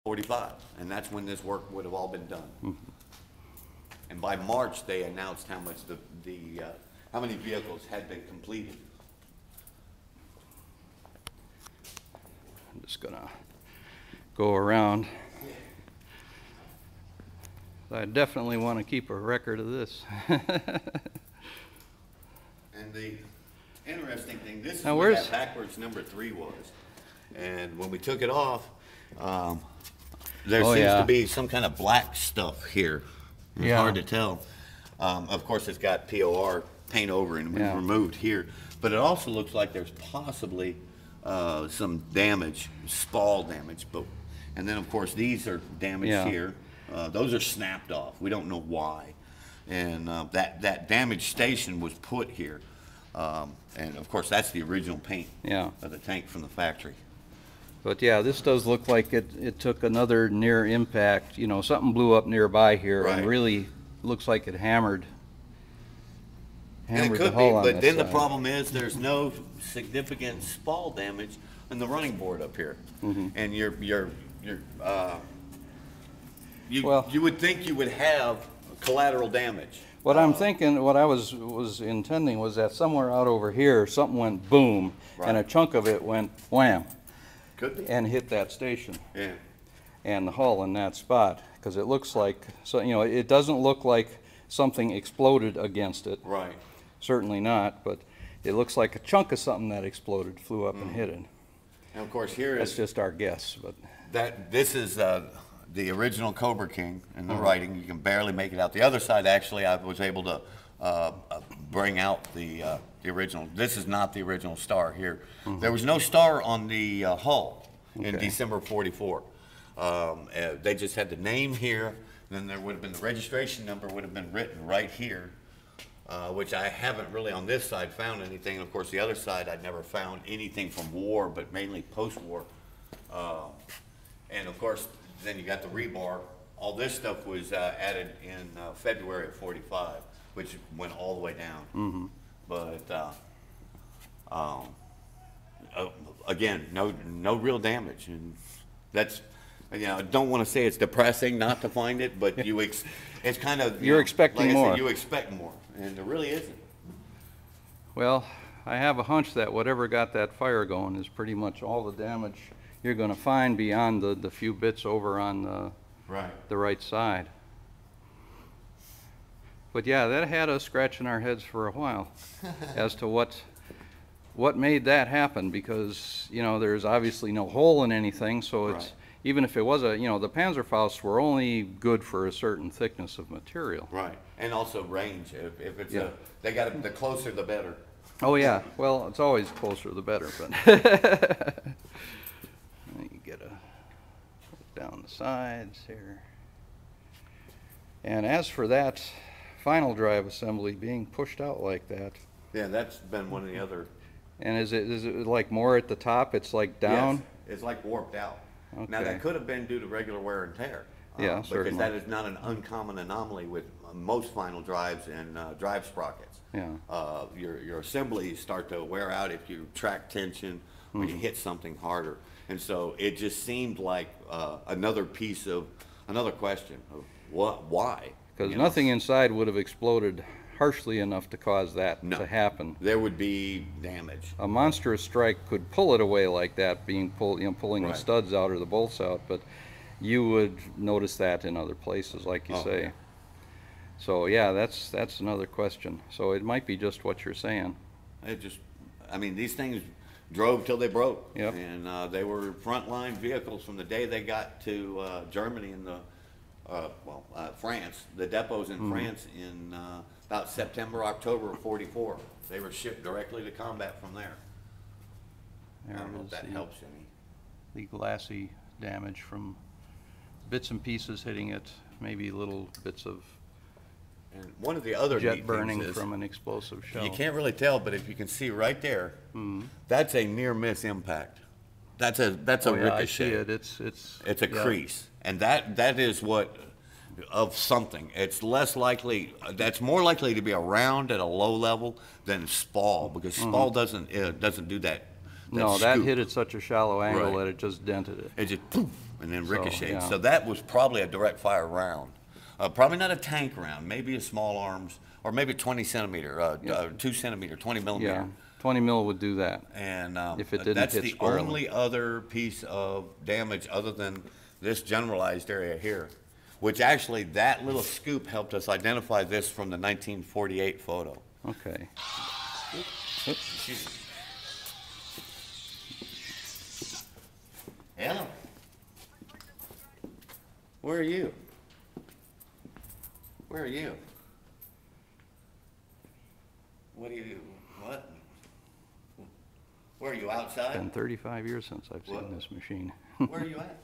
45, and that's when this work would have all been done. And by March, they announced how much how many vehicles had been completed. I'm just gonna go around. I definitely want to keep a record of this. And the interesting thing, this is now, where that backwards number 3 was. And when we took it off, there seems to be some kind of black stuff here. It's hard to tell. Of course, it's got POR paint over and we've removed here. But it also looks like there's possibly some damage, spall damage. And then, of course, these are damaged here. Those are snapped off. We don't know why. And that damaged station was put here. And, of course, that's the original paint of the tank from the factory. But yeah, this does look like it took another near impact. You know, something blew up nearby here and really looks like it hammered the hull on this but then side. the problem is there's no significant spall damage in the running board up here. And you would think you would have collateral damage. What I'm thinking, what I was intending was that somewhere out over here, something went boom, and a chunk of it went wham. Could be. And hit that station. Yeah. And the hull in that spot, because it looks like, so you know, it doesn't look like something exploded against it. Right. Certainly not, but it looks like a chunk of something that exploded flew up and hit it. And of course here That's just our guess, but this is the original Cobra King in the writing. You can barely make it out. The other side, actually, I was able to bring out the original. This is not the original star here. There was no star on the hull in December 44. They just had the name here, then there would have been the registration number would have been written right here, which I haven't really on this side found anything. Of course, the other side I'd never found anything from war, but mainly post-war. And of course, then you got the rebar. All this stuff was added in February of 45, which went all the way down. But again, no real damage, and that's, you know, I don't want to say it's depressing not to find it, but it's kind of you're expecting like more. I said, you expect more, and there really isn't. well, I have a hunch that whatever got that fire going is pretty much all the damage you're going to find beyond the few bits over on the right side. But yeah, that had us scratching our heads for a while as to what made that happen, because, you know, there's obviously no hole in anything, so it's even if it was a, you know, the Panzerfausts were only good for a certain thickness of material. Right, and also range. If it's they got the closer the better. Oh yeah, well, it's always closer the better, but you get down the sides here. And as for that final drive assembly being pushed out like that. Yeah, that's been one of the other. And is it like more at the top? It's like down? Yes, it's like warped out. Okay. Now that could have been due to regular wear and tear. Yeah, because certainly. that is not an uncommon anomaly with most final drives and drive sprockets. Yeah. Your assemblies start to wear out if you track tension or you hit something harder. And so it just seemed like another question of why? Because nothing inside would have exploded harshly enough to cause that to happen. There would be damage. A monstrous strike could pull it away like that, pulling the studs out or the bolts out, but you would notice that in other places, like you say. Yeah. So yeah, that's another question. So it might be just what you're saying. I mean, these things drove till they broke. Yep. And they were frontline vehicles from the day they got to Germany and France, the depots in France in about September, October of 44. They were shipped directly to combat from there. I don't know if that helps any. The glassy damage from bits and pieces hitting it, maybe little bits of And one of the other jet neat burning things is, from an explosive shell. you can't really tell, but if you can see right there, that's a near miss impact. That's a ricochet. I see it. It's a crease, and that is what of something. It's less likely. That's more likely to be around at a low level than spall, because spall doesn't do that No, that hit at such a shallow angle Right. that it just dented it. It just poof, and then ricocheted. yeah. So that was probably a direct fire round. Probably not a tank round, maybe a small arms, or maybe 20 centimeter, 2 centimeter, 20 millimeter. Yeah, 20 mil would do that. And if it didn't that's hit the squarely. only other piece of damage other than this generalized area here, which actually that little scoop helped us identify this from the 1948 photo. Okay. Excuse me. Anna, where are you? Where are you? What are you, what? Where are you, outside? It's been 35 years since I've seen What? this machine. Where are you at?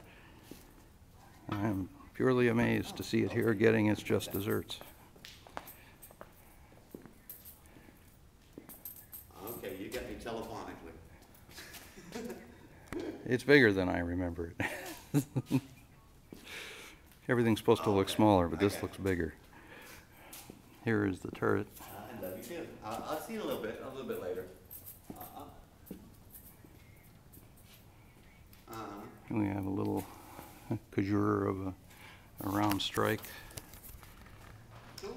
I am purely amazed to see it here getting its just desserts. Okay, you got me telephonically. It's bigger than I remember it. Everything's supposed to look smaller, but this looks bigger. Here is the turret. I love you too. I'll see you a little bit later. We have a little cajour of a round strike. Cool.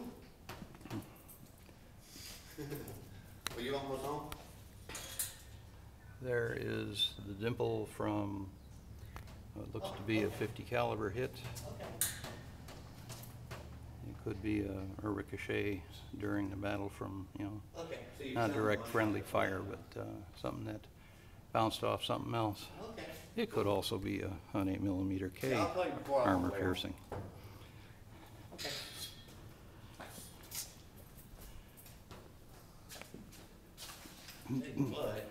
Are you almost home? There is the dimple from what looks to be a 50 caliber hit. It could be a ricochet during the battle from, you know, Okay. So you not sound direct like- friendly fire, but something that bounced off something else. Okay. It could also be an 8mm K Yeah, I'll tell you before I armor go. piercing. Okay. But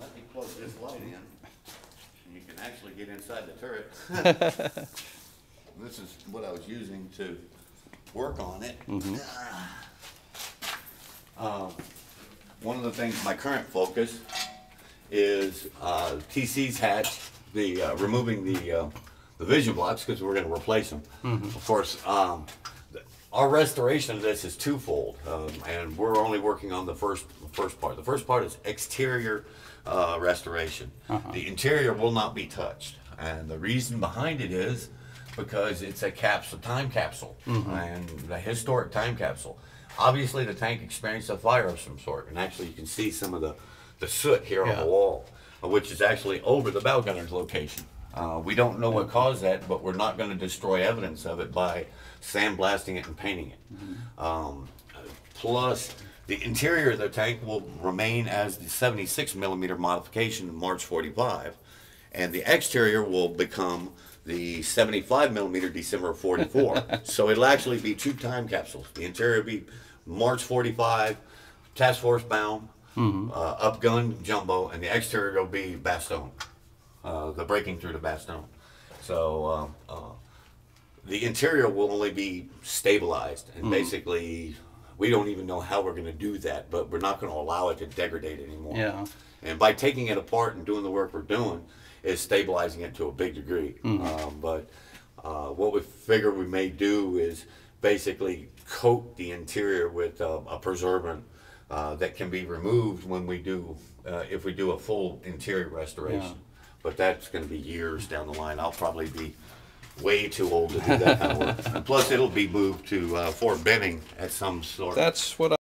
let me plug this light in, and you can actually get inside the turret. This is what I was using to work on it. One of the things, my current focus is TC's hatch, removing the vision blocks because we're going to replace them. Of course, our restoration of this is twofold, and we're only working on the first part. The first part is exterior restoration. The interior will not be touched, and the reason behind it is because it's a time capsule, and a historic time capsule. Obviously, the tank experienced a fire of some sort, and actually you can see some of the soot here on the wall, which is actually over the bow gunner's location. We don't know what caused that, but we're not going to destroy evidence of it by sandblasting it and painting it. Plus, the interior of the tank will remain as the 76mm modification March 45, and the exterior will become the 75mm December 44. So it'll actually be 2 time capsules. The interior will be March 45, task force bound, upgun jumbo, and the exterior will be Bastogne, the breaking through the Bastogne. So the interior will only be stabilized, and basically we don't even know how we're going to do that, but we're not going to allow it to degrade anymore. Yeah. And by taking it apart and doing the work we're doing is stabilizing it to a big degree. But what we figure we may do is basically coat the interior with a preservant that can be removed when we do, if we do a full interior restoration. But that's going to be years down the line. I'll probably be way too old to do that kind of work. And plus, it'll be moved to Fort Benning at some sort. That's what